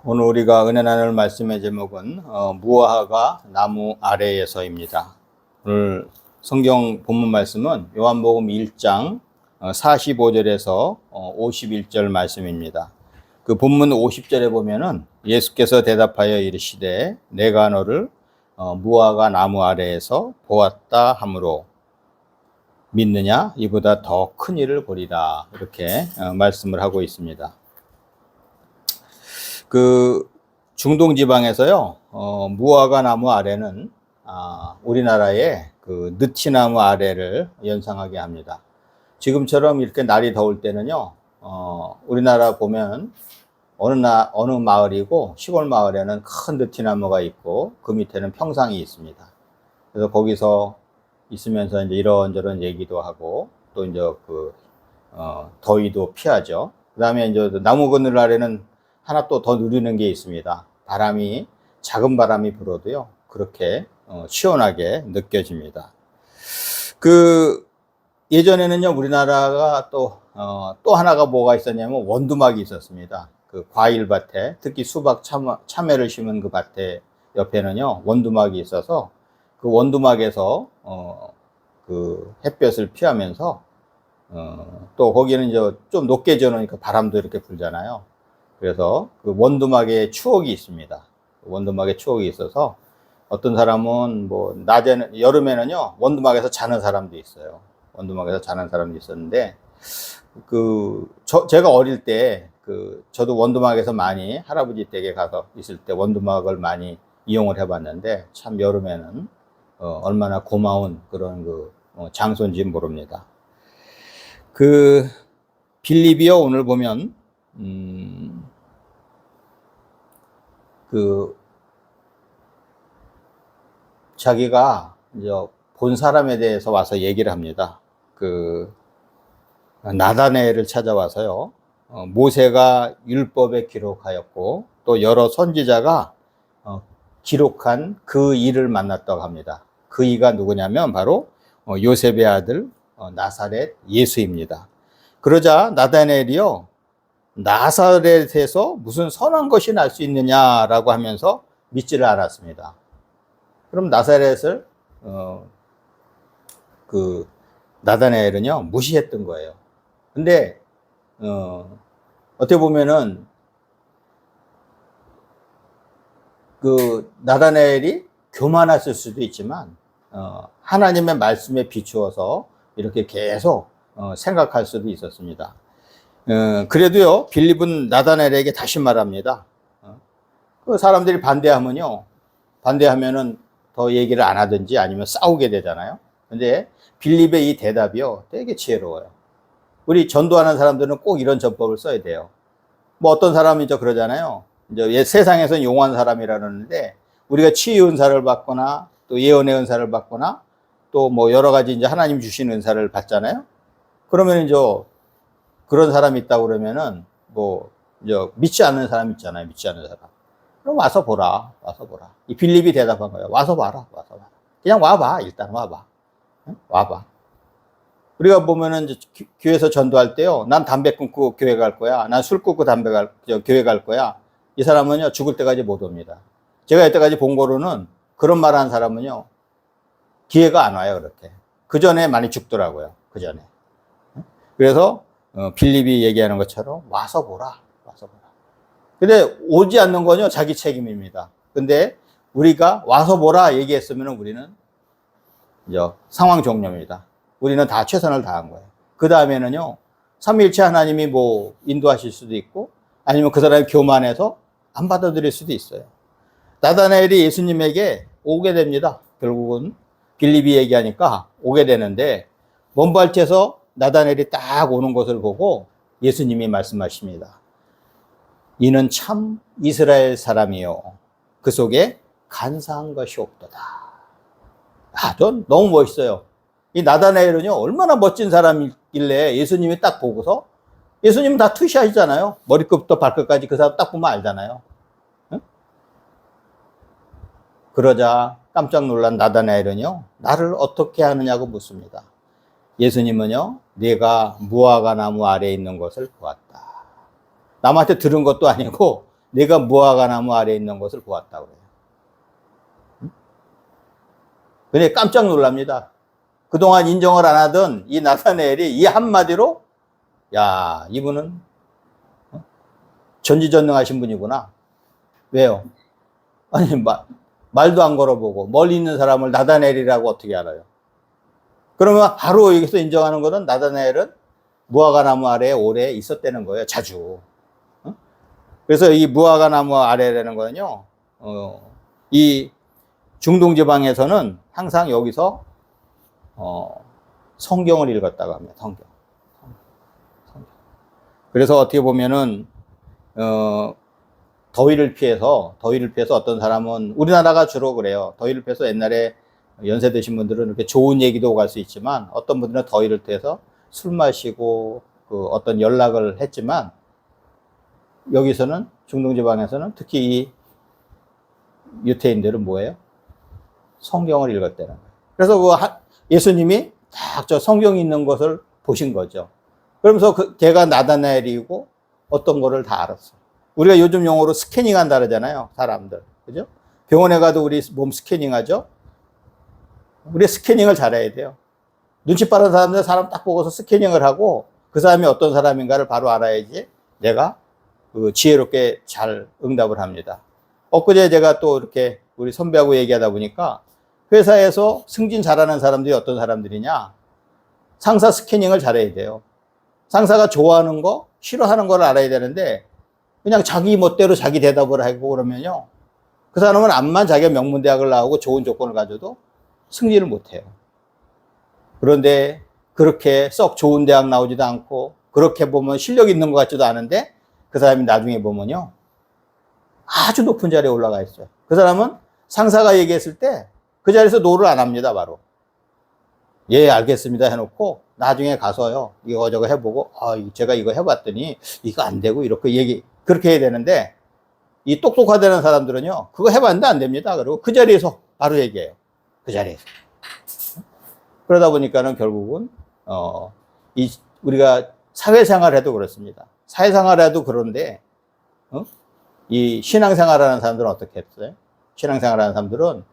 오늘 우리가 은혜 나눌 말씀의 제목은 무화과 나무 아래에서입니다. 오늘 성경 본문 말씀은 요한복음 1장 45절에서 51절 말씀입니다. 그 본문 50절에 보면은 예수께서 대답하여 이르시되 내가 너를 무화과 나무 아래에서 보았다 하므로 믿느냐? 이보다 더 큰 일을 보리라. 이렇게 말씀을 하고 있습니다. 그 중동 지방에서요, 무화과 나무 아래는 우리나라의 그 느티나무 아래를 연상하게 합니다. 지금처럼 이렇게 날이 더울 때는요, 우리나라 보면 어느 마을이고 시골 마을에는 큰 느티나무가 있고 그 밑에는 평상이 있습니다. 그래서 거기서 있으면서 이제 이런저런 얘기도 하고 또 이제 더위도 피하죠. 그 다음에 이제 나무 그늘 아래는 하나 또 더 누리는 게 있습니다. 작은 바람이 불어도요, 그렇게 시원하게 느껴집니다. 예전에는요, 우리나라가 또 하나가 뭐가 있었냐면 원두막이 있었습니다. 그 과일밭에, 특히 수박, 참외를 심은 그 밭에 옆에는요, 원두막이 있어서 그 원두막에서 그 햇볕을 피하면서 또 거기는 이제 좀 높게 지어놓으니까 바람도 이렇게 불잖아요. 그래서 그 원두막에 추억이 있습니다. 원두막에 추억이 있어서 어떤 사람은 여름에는요, 원두막에서 자는 사람도 있어요. 원두막에서 자는 사람도 있었는데, 제가 어릴 때, 저도 원두막에서 많이 할아버지 댁에 가서 있을 때 원두막을 많이 이용을 해봤는데, 참 여름에는, 얼마나 고마운 그런 장소인지 모릅니다. 빌립이요, 오늘 보면, 자기가 이제 본 사람에 대해서 와서 얘기를 합니다. 나다네엘을 찾아와서요, 모세가 율법에 기록하였고 또 여러 선지자가 기록한 그 이를 만났다고 합니다. 그 이가 누구냐면 바로 요셉의 아들 나사렛 예수입니다. 그러자 나다네엘이요, 나사렛에서 무슨 선한 것이 날 수 있느냐라고 하면서 믿지를 않았습니다. 그럼 나사렛을 나다나엘은요 무시했던 거예요. 근데 어떻게 보면은 나다나엘이 교만했을 수도 있지만 하나님의 말씀에 비추어서 이렇게 계속 생각할 수도 있었습니다. 그래도요, 빌립은 나다나엘에게 다시 말합니다. 사람들이 반대하면은 더 얘기를 안 하든지 아니면 싸우게 되잖아요. 근데 빌립의 이 대답이요, 되게 지혜로워요. 우리 전도하는 사람들은 꼭 이런 전법을 써야 돼요. 어떤 사람이 그러잖아요. 이제 세상에서는 용한 사람이라 그러는데, 우리가 치유 은사를 받거나 또 예언의 은사를 받거나 또 여러 가지 이제 하나님 주신 은사를 받잖아요. 그러면 이제 그런 사람이 있다고 그러면은 이제 믿지 않는 사람 있잖아요. 믿지 않는 사람. 그럼 와서 보라. 이 빌립이 대답한 거예요. 와서 봐라. 그냥 와봐. 일단 와봐. 와봐. 우리가 보면은 이제 교회에서 전도할 때요, 난 담배 끊고 교회 갈 거야. 난 술 끊고 교회 갈 거야. 이 사람은요, 죽을 때까지 못 옵니다. 제가 여태까지 본 거로는 그런 말 하는 사람은요, 기회가 안 와요, 그렇게. 그 전에 많이 죽더라고요. 그 전에. 그래서 빌립이 얘기하는 것처럼 와서 보라. 근데 오지 않는 건요, 자기 책임입니다. 근데 우리가 와서 보라 얘기했으면 우리는 이제 상황 종료입니다. 우리는 다 최선을 다한 거예요. 그 다음에는요, 삼위일체 하나님이 인도하실 수도 있고, 아니면 그 사람이 교만해서 안 받아들일 수도 있어요. 나다나엘이 예수님에게 오게 됩니다. 결국은 빌립이 얘기하니까 오게 되는데, 먼 발치에서 나다나엘이 딱 오는 것을 보고 예수님이 말씀하십니다. 이는 참 이스라엘 사람이요, 그 속에 간사한 것이 없도다. 전 너무 멋있어요. 이 나다나엘은요, 얼마나 멋진 사람이길래 예수님이 딱 보고서, 예수님은 다 투시하시잖아요. 머리끝부터 발끝까지 그 사람 딱 보면 알잖아요. 응? 그러자 깜짝 놀란 나다나엘은요, 나를 어떻게 하느냐고 묻습니다. 예수님은요, 네가 무화과 나무 아래에 있는 것을 보았다. 남한테 들은 것도 아니고 내가 무화과 나무 아래에 있는 것을 보았다고 그래요. 근데 깜짝 놀랍니다. 그동안 인정을 안 하던 이 나다나엘이 이 한마디로, 야, 이분은 전지전능하신 분이구나. 왜요? 아니, 말도 안 걸어보고 멀리 있는 사람을 나다나엘이라고 어떻게 알아요? 그러면 바로 여기서 인정하는 거는 나다나엘은 무화과 나무 아래에 오래 있었다는 거예요. 자주. 그래서 이 무화과 나무 아래라는 거는요, 이 중동 지방에서는 항상 여기서 성경을 읽었다고 합니다. 성경. 그래서 어떻게 보면은 더위를 피해서 어떤 사람은, 우리나라가 주로 그래요. 더위를 피해서 옛날에 연세 드신 분들은 이렇게 좋은 얘기도 갈 수 있지만, 어떤 분들은 더위를 피해서 술 마시고 그 어떤 연락을 했지만, 여기서는 중동 지방에서는 특히 이 유태인들은 뭐예요? 성경을 읽었다는 거예요. 그래서 예수님이 딱 저 성경이 있는 것을 보신 거죠. 그러면서 걔가 나다나엘이고 어떤 거를 다 알았어요. 우리가 요즘 용어로 스캐닝 한다 그러잖아요. 사람들. 그죠? 병원에 가도 우리 몸 스캐닝 하죠? 우리 스캐닝을 잘해야 돼요. 눈치 빠른 사람들 사람 딱 보고서 스캐닝을 하고 그 사람이 어떤 사람인가를 바로 알아야지 내가 지혜롭게 잘 응답을 합니다. 엊그제 제가 또 이렇게 우리 선배하고 얘기하다 보니까 회사에서 승진 잘하는 사람들이 어떤 사람들이냐? 상사 스캐닝을 잘해야 돼요. 상사가 좋아하는 거, 싫어하는 걸 알아야 되는데 그냥 자기 멋대로 자기 대답을 하고 그러면요. 그 사람은 암만 자기가 명문대학을 나오고 좋은 조건을 가져도 승진을 못해요. 그런데 그렇게 썩 좋은 대학 나오지도 않고 그렇게 보면 실력 있는 것 같지도 않은데 그 사람이 나중에 보면요. 아주 높은 자리에 올라가 있어요. 그 사람은 상사가 얘기했을 때 그 자리에서 노를 안 합니다, 바로. 예, 알겠습니다 해놓고 나중에 가서요. 이거 해보고, 제가 이거 해봤더니 이거 안 되고 이렇게 그렇게 해야 되는데 이 똑똑하다는 사람들은요. 그거 해봤는데 안 됩니다. 그리고 그 자리에서 바로 얘기해요. 그 자리에서. 그러다 보니까는 결국은, 우리가 사회생활 해도 그렇습니다. 사회생활 해도 그런데, 이 신앙생활 하는 사람들은 어떻게 했어요? 신앙생활 하는 사람들은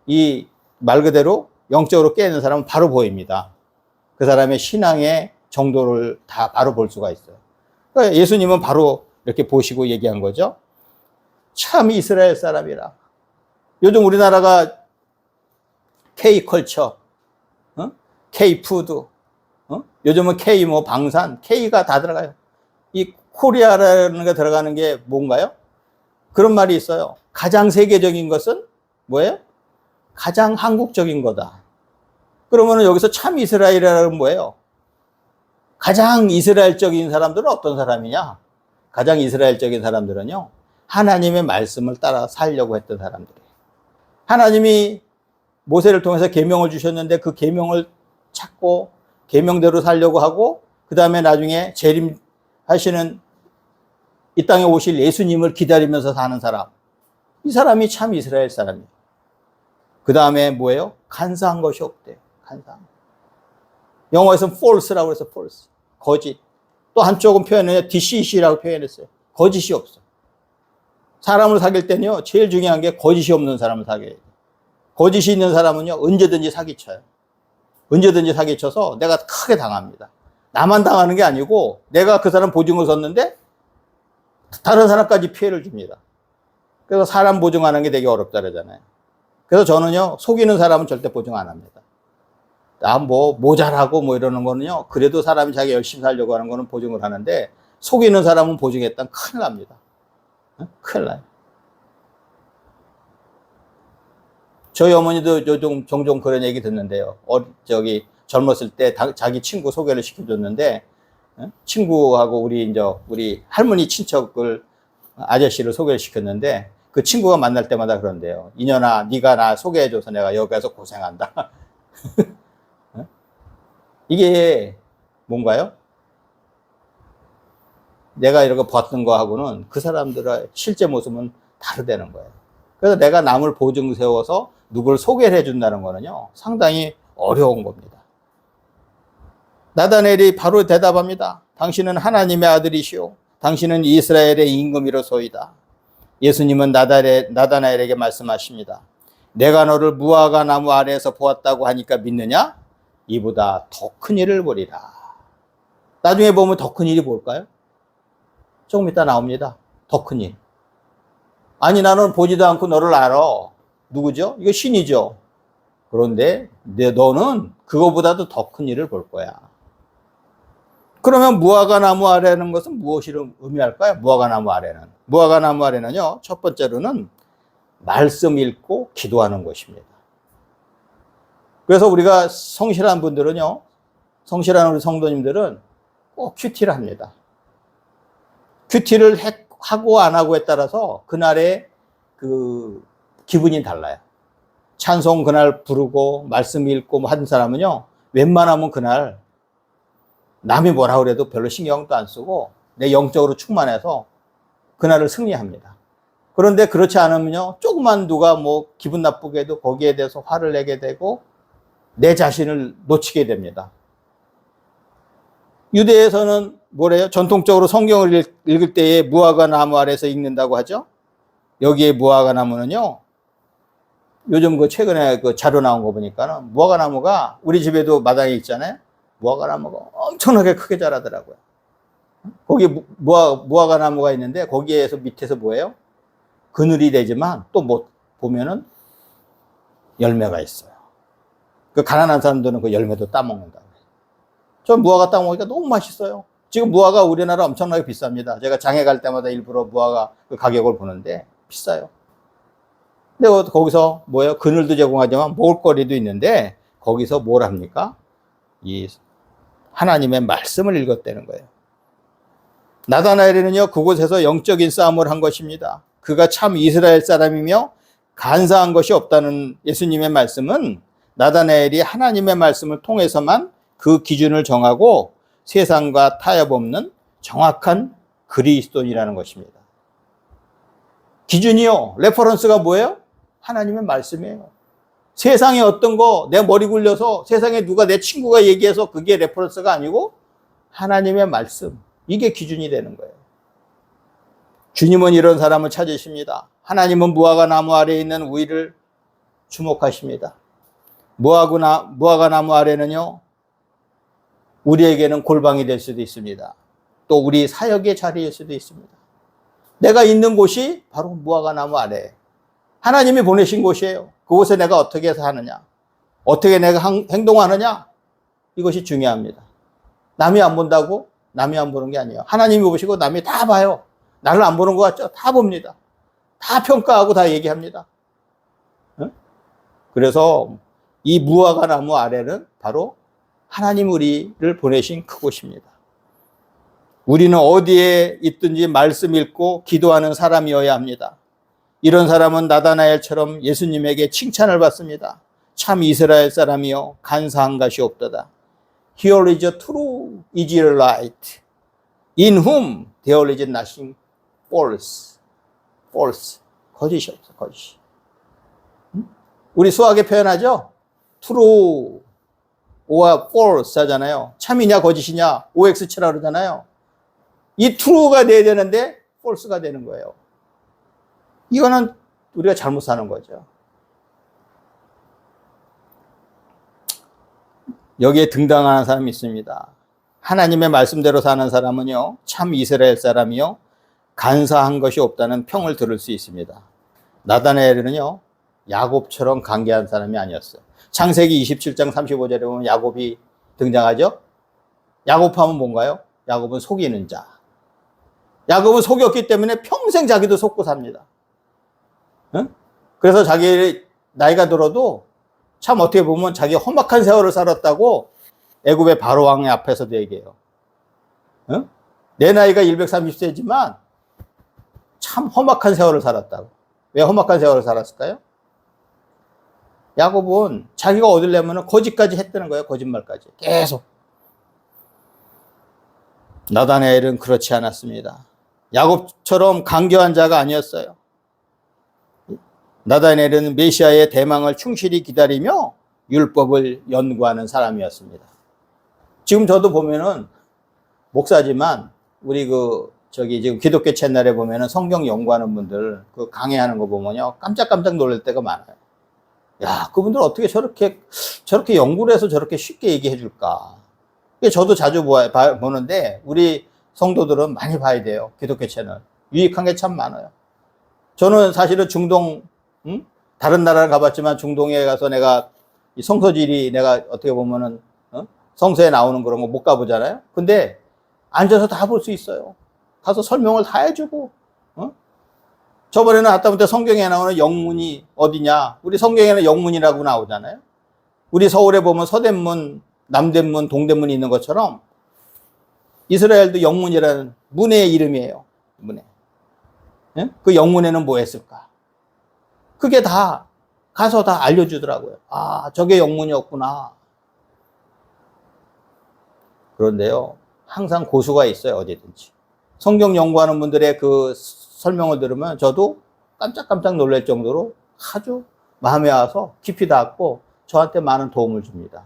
이 말 그대로 영적으로 깨는 사람은 바로 보입니다. 그 사람의 신앙의 정도를 다 바로 볼 수가 있어요. 그러니까 예수님은 바로 이렇게 보시고 얘기한 거죠. 참 이스라엘 사람이라. 요즘 우리나라가 K컬처, K푸드, 요즘은 K 방산, K가 다 들어가요. 이 코리아라는 게 들어가는 게 뭔가요? 그런 말이 있어요. 가장 세계적인 것은 뭐예요? 가장 한국적인 거다. 그러면 여기서 참 이스라엘이라는 뭐예요? 가장 이스라엘적인 사람들은 어떤 사람이냐? 가장 이스라엘적인 사람들은요, 하나님의 말씀을 따라 살려고 했던 사람들이에요. 하나님이 모세를 통해서 계명을 주셨는데 그 계명을 찾고 계명대로 살려고 하고 그 다음에 나중에 재림하시는 이 땅에 오실 예수님을 기다리면서 사는 사람. 이 사람이 참 이스라엘 사람이에요. 그 다음에 뭐예요? 간사한 것이 없대요. 간사한. 영어에서는 false라고 해서 false. 거짓. 또 한쪽은 표현을 deceit라고 표현했어요. 거짓이 없어. 사람을 사귈 때는요, 제일 중요한 게 거짓이 없는 사람을 사귀어야 돼요. 거짓이 있는 사람은요, 언제든지 사기쳐요. 언제든지 사기쳐서 내가 크게 당합니다. 나만 당하는 게 아니고 내가 그 사람 보증을 섰는데 다른 사람까지 피해를 줍니다. 그래서 사람 보증하는 게 되게 어렵다 그러잖아요. 그래서 저는요, 속이는 사람은 절대 보증 안 합니다. 나 모자라고 이러는 거는요, 그래도 사람이 자기 열심히 살려고 하는 거는 보증을 하는데, 속이는 사람은 보증했다면 큰일 납니다. 큰일 나요. 저희 어머니도 요즘 종종 그런 얘기 듣는데요. 젊었을 때 자기 친구 소개를 시켜줬는데, 친구하고 우리 할머니 친척을, 아저씨를 소개를 시켰는데, 그 친구가 만날 때마다 그런데요. 이년아, 네가 나 소개해줘서 내가 여기 가서 고생한다. 이게 뭔가요? 내가 이렇게 봤던 거하고는 그 사람들의 실제 모습은 다르다는 거예요. 그래서 내가 남을 보증 세워서 누굴 소개를 해준다는 거는요, 상당히 어려운 겁니다. 나다나엘이 바로 대답합니다. 당신은 하나님의 아들이시오. 당신은 이스라엘의 임금이로소이다. 예수님은 나다나엘에게 말씀하십니다. 내가 너를 무화과 나무 아래에서 보았다고 하니까 믿느냐? 이보다 더 큰 일을 보리라. 나중에 보면 더 큰 일이 뭘까요? 조금 이따 나옵니다. 더 큰 일. 아니, 나는 보지도 않고 너를 알아. 누구죠? 이거 신이죠. 그런데 너는 그거보다도 더 큰 일을 볼 거야. 그러면 무화과 나무 아래라는 것은 무엇을 의미할까요? 무화과 나무 아래는. 무화과 나무 아래는요, 첫 번째로는 말씀 읽고 기도하는 것입니다. 그래서 우리가 성실한 분들은요, 성실한 우리 성도님들은 꼭 큐티를 합니다. 큐티를 하고 안 하고에 따라서 그날의 그 기분이 달라요. 찬송 그날 부르고 말씀 읽고 한 사람은요, 웬만하면 그날 남이 뭐라 그래도 별로 신경도 안 쓰고 내 영적으로 충만해서 그날을 승리합니다. 그런데 그렇지 않으면요, 조금만 누가 뭐 기분 나쁘게 해도 거기에 대해서 화를 내게 되고 내 자신을 놓치게 됩니다. 유대에서는 뭐래요? 전통적으로 성경을 읽을 때에 무화과 나무 아래서 읽는다고 하죠. 여기에 무화과 나무는요, 요즘 그 최근에 그 자료 나온 거 보니까는 무화과 나무가 우리 집에도 마당에 있잖아요. 무화과 나무가 엄청나게 크게 자라더라고요. 거기 무화과 나무가 있는데 거기에서 밑에서 뭐예요? 그늘이 되지만 또 뭐 보면은 열매가 있어요. 그 가난한 사람들은 그 열매도 따먹는다. 저 무화과 따먹으니까 너무 맛있어요. 지금 무화과 우리나라 엄청나게 비쌉니다. 제가 장에 갈 때마다 일부러 무화과 그 가격을 보는데 비싸요. 근데 거기서 뭐예요? 그늘도 제공하지만 먹을거리도 있는데 거기서 뭘 합니까? 이 하나님의 말씀을 읽었다는 거예요. 나다나엘은요, 그곳에서 영적인 싸움을 한 것입니다. 그가 참 이스라엘 사람이며 간사한 것이 없다는 예수님의 말씀은 나다나엘이 하나님의 말씀을 통해서만 그 기준을 정하고 세상과 타협 없는 정확한 그리스도인이라는 것입니다. 기준이요, 레퍼런스가 뭐예요? 하나님의 말씀이에요. 세상에 어떤 거 내 머리 굴려서 세상에 누가 내 친구가 얘기해서 그게 레퍼런스가 아니고 하나님의 말씀, 이게 기준이 되는 거예요. 주님은 이런 사람을 찾으십니다. 하나님은 무화과 나무 아래에 있는 우리를 주목하십니다. 무화과 나무 아래는요, 우리에게는 골방이 될 수도 있습니다. 또 우리 사역의 자리일 수도 있습니다. 내가 있는 곳이 바로 무화과 나무 아래, 하나님이 보내신 곳이에요. 그곳에 내가 어떻게 해서 하느냐, 어떻게 내가 행동하느냐, 이것이 중요합니다. 남이 안 본다고? 남이 안 보는 게 아니에요. 하나님이 보시고 남이 다 봐요. 나를 안 보는 것 같죠? 다 봅니다. 다 평가하고 다 얘기합니다. 응? 그래서 이 무화과 나무 아래는 바로 하나님 우리를 보내신 그곳입니다. 우리는 어디에 있든지 말씀 읽고 기도하는 사람이어야 합니다. 이런 사람은 나다나엘처럼 예수님에게 칭찬을 받습니다. 참 이스라엘 사람이여 간사한 것이 없도다. Here is a true Israelite, in whom there is nothing false. false. 거짓이 없어, 거짓이. 우리 수학에 표현하죠? true or false 하잖아요. 참이냐 거짓이냐 OX 치라 그러잖아요. 이 true가 돼야 되는데 false가 되는 거예요. 이거는 우리가 잘못 사는 거죠. 여기에 등장하는 사람이 있습니다. 하나님의 말씀대로 사는 사람은요, 참 이스라엘 사람이요, 간사한 것이 없다는 평을 들을 수 있습니다. 나다나엘은요, 야곱처럼 간계한 사람이 아니었어요. 창세기 27장 35절에 보면 야곱이 등장하죠. 야곱하면 뭔가요? 야곱은 속이는 자. 야곱은 속였기 때문에 평생 자기도 속고 삽니다. 응? 그래서 자기 나이가 들어도 참 어떻게 보면 자기 험악한 세월을 살았다고 애굽의 바로왕의 앞에서도 얘기해요. 응? 내 나이가 130세지만 참 험악한 세월을 살았다고. 왜 험악한 세월을 살았을까요? 야곱은 자기가 얻으려면 거짓까지 했다는 거예요. 거짓말까지. 계속. 나다나엘은 그렇지 않았습니다. 야곱처럼 강교한 자가 아니었어요. 나다나엘은 메시아의 대망을 충실히 기다리며 율법을 연구하는 사람이었습니다. 지금 저도 보면은 목사지만 우리 저기 지금 기독교 채널에 보면은 성경 연구하는 분들 그 강의하는 거 보면요. 깜짝깜짝 놀랄 때가 많아요. 야, 그분들 어떻게 저렇게 연구를 해서 저렇게 쉽게 얘기해 줄까? 저도 자주 보는데 우리 성도들은 많이 봐야 돼요. 기독교 채널. 유익한 게 참 많아요. 저는 사실은 중동, 다른 나라를 가봤지만 중동에 가서 내가 이 성서지리 내가 어떻게 보면은 성서에 나오는 그런 거 못 가보잖아요. 근데 앉아서 다 볼 수 있어요. 가서 설명을 다 해주고, 저번에는 하다못해 성경에 나오는 영문이 어디냐? 우리 성경에는 영문이라고 나오잖아요. 우리 서울에 보면 서대문, 남대문, 동대문이 있는 것처럼 이스라엘도 영문이라는 문의 이름이에요. 문의. 그 영문에는 뭐 했을까? 그게 다 가서 다 알려주더라고요. 아, 저게 영문이었구나. 그런데요, 항상 고수가 있어요, 어디든지. 성경 연구하는 분들의 그 설명을 들으면 저도 깜짝깜짝 놀랄 정도로 아주 마음에 와서 깊이 닿았고 저한테 많은 도움을 줍니다.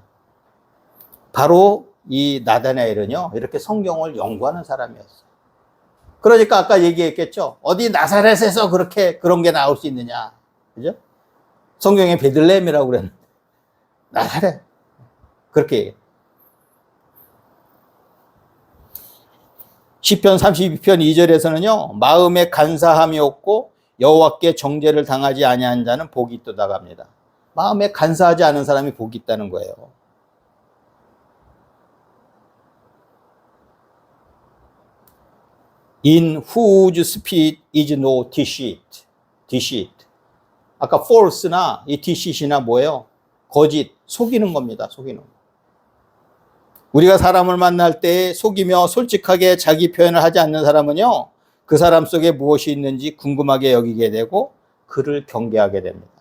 바로 이 나다나엘은요, 이렇게 성경을 연구하는 사람이었어요. 그러니까 아까 얘기했겠죠. 어디 나사렛에서 그런 게 나올 수 있느냐. 그죠? 성경에 베들레헴이라고 그랬는데. 나사렛. 그렇게. 시편 32편 2절에서는요, 마음에 간사함이 없고 여호와께 정죄를 당하지 아니한 자는 복이 있도다 합니다. 마음에 간사하지 않은 사람이 복이 있다는 거예요. In whose spirit is no deceit. deceit. 아까 false나 이 deceit이나 뭐예요? 거짓, 속이는 겁니다. 속이는 거. 우리가 사람을 만날 때 속이며 솔직하게 자기 표현을 하지 않는 사람은요, 그 사람 속에 무엇이 있는지 궁금하게 여기게 되고 그를 경계하게 됩니다.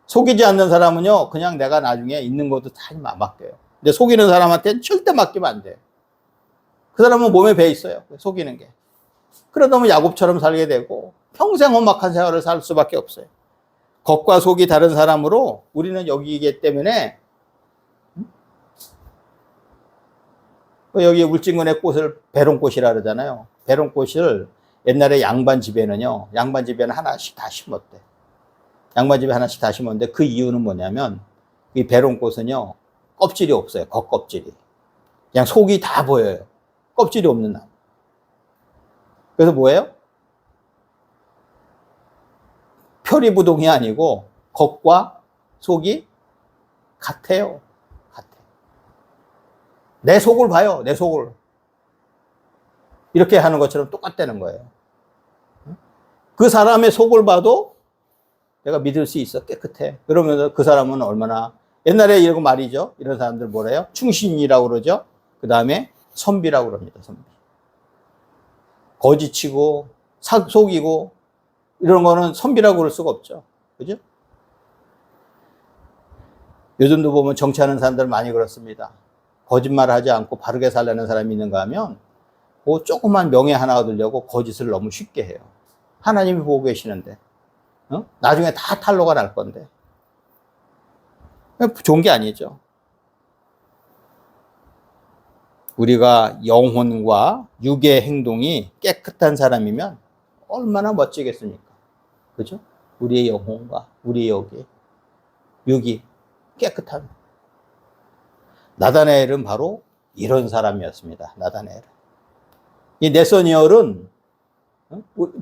속이지 않는 사람은요, 그냥 내가 나중에 있는 것도 다 맡겨요. 근데 속이는 사람한테는 절대 맡기면 안 돼요. 그 사람은 몸에 배 있어요. 속이는 게. 그러다 보면 야곱처럼 살게 되고 평생 험악한 생활을 살 수밖에 없어요. 겉과 속이 다른 사람으로 우리는 여기기 때문에 여기 울진군의 꽃을 배롱꽃이라 그러잖아요. 배롱꽃을 옛날에 양반집에는요, 양반집에는 하나씩 다 심었대. 양반집에 하나씩 다 심었는데 그 이유는 뭐냐면 이 배롱꽃은요, 껍질이 없어요. 겉껍질이. 그냥 속이 다 보여요. 껍질이 없는 나무. 그래서 뭐예요? 표리부동이 아니고 겉과 속이 같아요. 같아. 내 속을 봐요. 내 속을. 이렇게 하는 것처럼 똑같다는 거예요. 그 사람의 속을 봐도 내가 믿을 수 있어. 깨끗해. 그러면서 그 사람은 얼마나, 옛날에 이런 말이죠. 이런 사람들 뭐래요? 충신이라고 그러죠. 그 다음에 선비라고 그럽니다. 선비. 거짓치고 속이고 이런 거는 선비라고 그럴 수가 없죠. 그죠? 요즘도 보면 정치하는 사람들 많이 그렇습니다. 거짓말을 하지 않고 바르게 살려는 사람이 있는가 하면 그 조그만 명예 하나 얻으려고 거짓을 너무 쉽게 해요. 하나님이 보고 계시는데 나중에 다 탄로가 날 건데 좋은 게 아니죠. 우리가 영혼과 육의 행동이 깨끗한 사람이면 얼마나 멋지겠습니까? 그죠? 우리의 영혼과 우리의 육이 깨끗한. 나다나엘은 바로 이런 사람이었습니다. 나다나엘은. 이 네서니엘은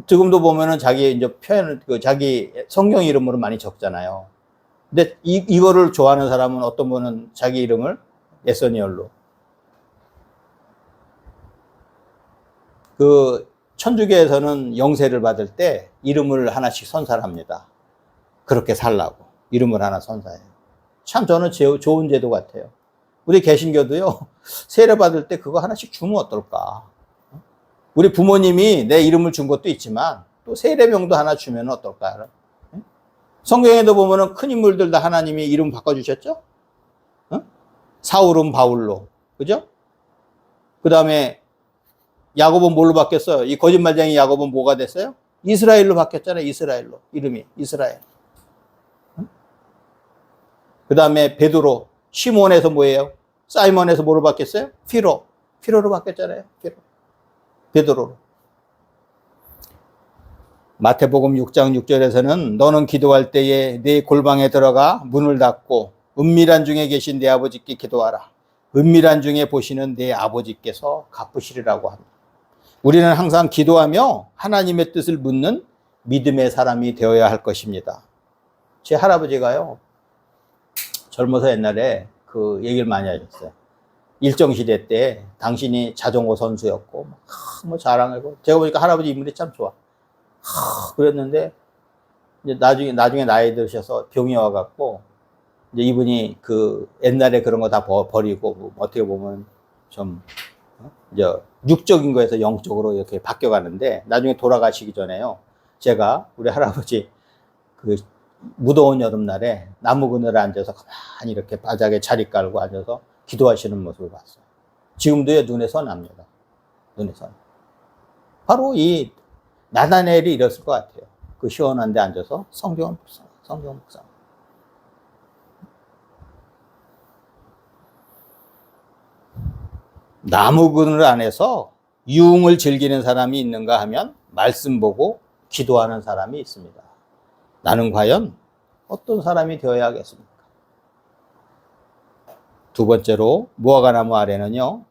지금도 보면은 자기 이제 표현을 자기 성경 이름으로 많이 적잖아요. 근데 이거를 좋아하는 사람은 어떤 분은 자기 이름을 네서니엘로. 그 천주교에서는 영세를 받을 때 이름을 하나씩 선사합니다. 그렇게 살라고 이름을 하나 선사해요. 참 저는 좋은 제도 같아요. 우리 개신교도요, 세례 받을 때 그거 하나씩 주면 어떨까? 우리 부모님이 내 이름을 준 것도 있지만 또 세례명도 하나 주면 어떨까? 성경에도 보면은 큰 인물들 다 하나님이 이름 바꿔주셨죠? 사울은 바울로, 그죠? 그 다음에 야곱은 뭘로 바뀌었어요? 이 거짓말쟁이 야곱은 뭐가 됐어요? 이스라엘로 바뀌었잖아요. 이스라엘로. 이름이 이스라엘. 그 다음에 베드로, 시몬에서 뭐예요? 사이몬에서 뭐로 바뀌었어요? 피로로 바뀌었잖아요. 베드로로. 마태복음 6장 6절에서는 너는 기도할 때에 네 골방에 들어가 문을 닫고 은밀한 중에 계신 내 아버지께 기도하라. 은밀한 중에 보시는 내 아버지께서 갚으시리라고 합니다. 우리는 항상 기도하며 하나님의 뜻을 묻는 믿음의 사람이 되어야 할 것입니다. 제 할아버지가요, 젊어서 옛날에 그 얘기를 많이 하셨어요. 일정시대 때 당신이 자전거 선수였고, 뭐 자랑하고, 제가 보니까 할아버지 인물이 참 좋아. 그랬는데, 이제 나중에 나이 드셔서 병이 와갖고, 이제 이분이 그 옛날에 그런 거 다 버리고, 뭐 어떻게 보면 좀, 이제 육적인 거에서 영적으로 이렇게 바뀌어가는데, 나중에 돌아가시기 전에요. 제가 우리 할아버지 그 무더운 여름날에 나무 그늘에 앉아서 가만히 이렇게 바닥에 자리 깔고 앉아서 기도하시는 모습을 봤어요. 지금도 눈에 선합니다. 눈에 선. 바로 이 나다나엘이 이랬을 것 같아요. 그 시원한 데 앉아서 성경을 묵상. 나무 그늘 안에서 유흥을 즐기는 사람이 있는가 하면 말씀 보고 기도하는 사람이 있습니다. 나는 과연 어떤 사람이 되어야 하겠습니까? 두 번째로 무화과나무 아래는요,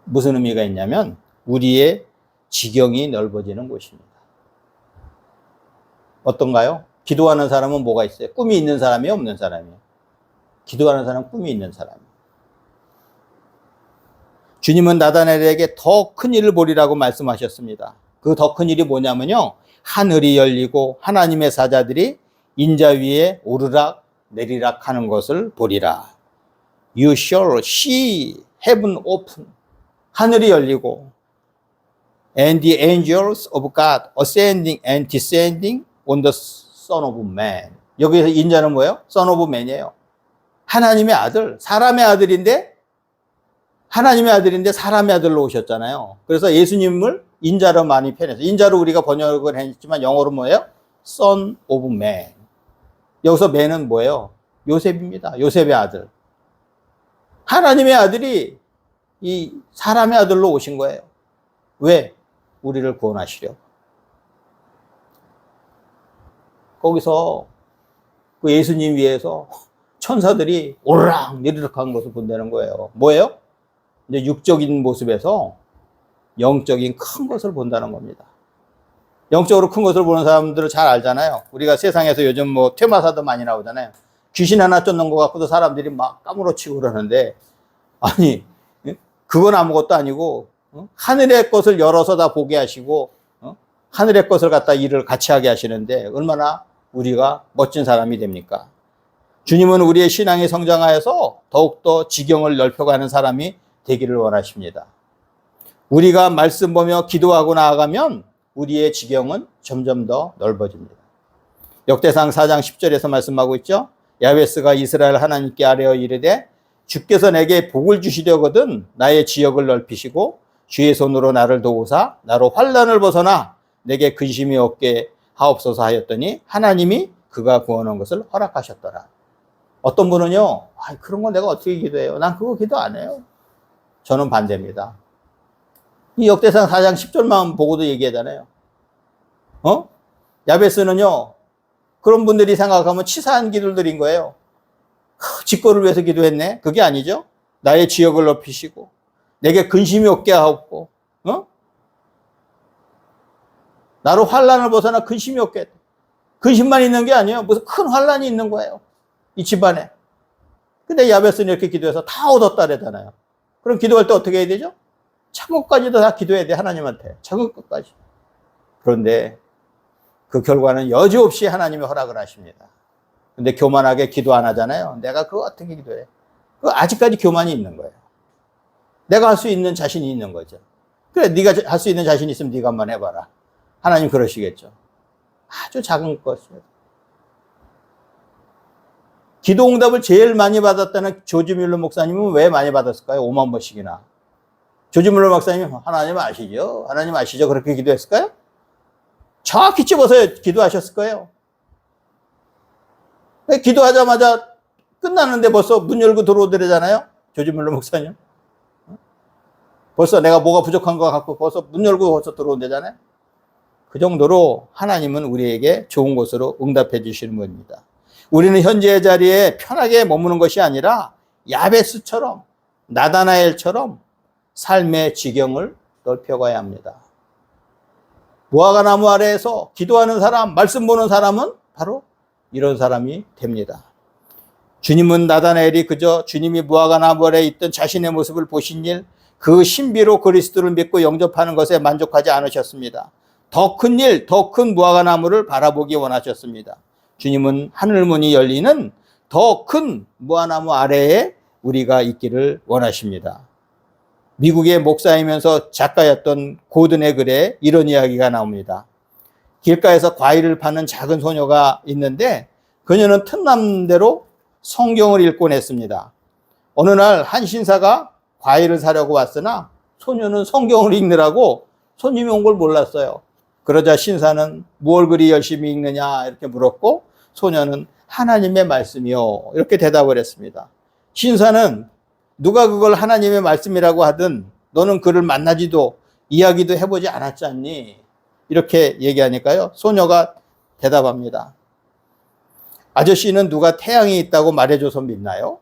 무슨 의미가 있냐면 우리의 지경이 넓어지는 곳입니다. 어떤가요? 기도하는 사람은 뭐가 있어요? 꿈이 있는 사람이 없는 사람이에요. 기도하는 사람은 꿈이 있는 사람이에요. 주님은 나다나엘에게 더 큰 일을 보리라고 말씀하셨습니다. 그 더 큰 일이 뭐냐면요, 하늘이 열리고 하나님의 사자들이 인자 위에 오르락 내리락 하는 것을 보리라. You shall see heaven open. 하늘이 열리고 and the angels of God ascending and descending on the Son of Man. 여기서 인자는 뭐예요? Son of Man이에요. 하나님의 아들, 사람의 아들인데 사람의 아들로 오셨잖아요. 그래서 예수님을 인자로 많이 표현해서, 인자로 우리가 번역을 했지만 영어로 뭐예요? Son of Man. 여기서 man은 뭐예요? 요셉입니다. 요셉의 아들. 하나님의 아들이 이 사람의 아들로 오신 거예요. 왜? 우리를 구원하시려고. 거기서 그 예수님 위에서 천사들이 오르락 내리락 하는 것을 본다는 거예요. 뭐예요? 이제 육적인 모습에서 영적인 큰 것을 본다는 겁니다. 영적으로 큰 것을 보는 사람들을 잘 알잖아요. 우리가 세상에서 요즘 뭐 퇴마사도 많이 나오잖아요. 귀신 하나 쫓는 것 같고도 사람들이 막 까무러치고 그러는데, 아니, 그건 아무것도 아니고 하늘의 것을 열어서 다 보게 하시고 하늘의 것을 갖다 일을 같이 하게 하시는데 얼마나 우리가 멋진 사람이 됩니까? 주님은 우리의 신앙이 성장하여서 더욱더 지경을 넓혀가는 사람이 되기를 원하십니다. 우리가 말씀 보며 기도하고 나아가면 우리의 지경은 점점 더 넓어집니다. 역대상 4장 10절에서 말씀하고 있죠. 야베스가 이스라엘 하나님께 아뢰어 이르되 주께서 내게 복을 주시려거든 나의 지역을 넓히시고 주의 손으로 나를 도우사 나로 환난을 벗어나 내게 근심이 없게 하옵소서 하였더니 하나님이 그가 구원한 것을 허락하셨더라. 어떤 분은요, 그런 거 내가 어떻게 기도해요? 난 그거 기도 안 해요. 저는 반대입니다. 이 역대상 4장 10절만 보고도 얘기하잖아요. 야베스는요, 그런 분들이 생각하면 치사한 기도를 드린 거예요. 직거를 위해서 기도했네? 그게 아니죠. 나의 지역을 넓히시고 내게 근심이 없게 하옵고 나로 환난을 벗어나 근심이 없게 했다. 근심만 있는 게 아니에요. 무슨 큰 환난이 있는 거예요. 이 집안에. 근데 야베스는 이렇게 기도해서 다 얻었다 그러잖아요. 그럼 기도할 때 어떻게 해야 되죠? 천국까지도 다 기도해야 돼, 하나님한테. 천국까지. 그런데 그 결과는 여지없이 하나님이 허락을 하십니다. 근데 교만하게 기도 안 하잖아요. 내가 그거 어떻게 기도해? 그거 아직까지 교만이 있는 거예요. 내가 할 수 있는 자신이 있는 거죠. 그래, 네가 할 수 있는 자신이 있으면 네가 한번 해봐라. 하나님 그러시겠죠. 아주 작은 것이에요. 기도 응답을 제일 많이 받았다는 조지 뮬러 목사님은 왜 많이 받았을까요? 5만 번씩이나. 조지 뮬러 목사님, 하나님 아시죠? 하나님 아시죠? 그렇게 기도했을까요? 정확히 집어서 기도하셨을 거예요. 기도하자마자 끝났는데 벌써 문 열고 들어오더래잖아요. 조지 뮬러 목사님. 벌써 내가 뭐가 부족한 거 같고 벌써 문 열고 벌써 들어온대잖아요. 그 정도로 하나님은 우리에게 좋은 것으로 응답해 주시는 분입니다. 우리는 현재의 자리에 편하게 머무는 것이 아니라 야베스처럼 나다나엘처럼 삶의 지경을 넓혀가야 합니다. 무화과 나무 아래에서 기도하는 사람, 말씀 보는 사람은 바로 이런 사람이 됩니다. 주님은 나다나엘이 그저 주님이 무화과 나무 아래에 있던 자신의 모습을 보신 일, 그 신비로 그리스도를 믿고 영접하는 것에 만족하지 않으셨습니다. 더 큰 일, 더 큰 무화과 나무를 바라보기 원하셨습니다. 주님은 하늘문이 열리는 더 큰 무화과나무 아래에 우리가 있기를 원하십니다. 미국의 목사이면서 작가였던 고든의 글에 이런 이야기가 나옵니다. 길가에서 과일을 파는 작은 소녀가 있는데 그녀는 틈남대로 성경을 읽곤 했습니다. 어느 날 한 신사가 과일을 사려고 왔으나 소녀는 성경을 읽느라고 손님이 온 걸 몰랐어요. 그러자 신사는 무얼 그리 열심히 읽느냐 이렇게 물었고 소녀는 하나님의 말씀이요 이렇게 대답을 했습니다. 신사는 누가 그걸 하나님의 말씀이라고 하든 너는 그를 만나지도 이야기도 해보지 않았지 않니? 이렇게 얘기하니까요. 소녀가 대답합니다. 아저씨는 누가 태양이 있다고 말해줘서 믿나요?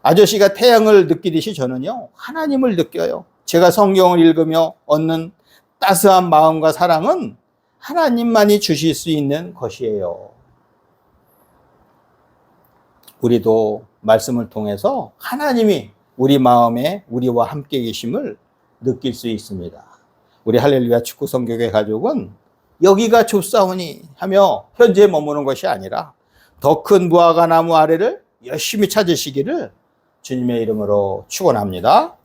아저씨가 태양을 느끼듯이 저는요. 하나님을 느껴요. 제가 성경을 읽으며 얻는 따스한 마음과 사랑은 하나님만이 주실 수 있는 것이에요. 우리도 말씀을 통해서 하나님이 우리 마음에 우리와 함께 계심을 느낄 수 있습니다. 우리 할렐루야 축구 성교회 가족은 여기가 좁사오니 하며 현재에 머무는 것이 아니라 더 큰 무화과 나무 아래를 열심히 찾으시기를 주님의 이름으로 축원합니다.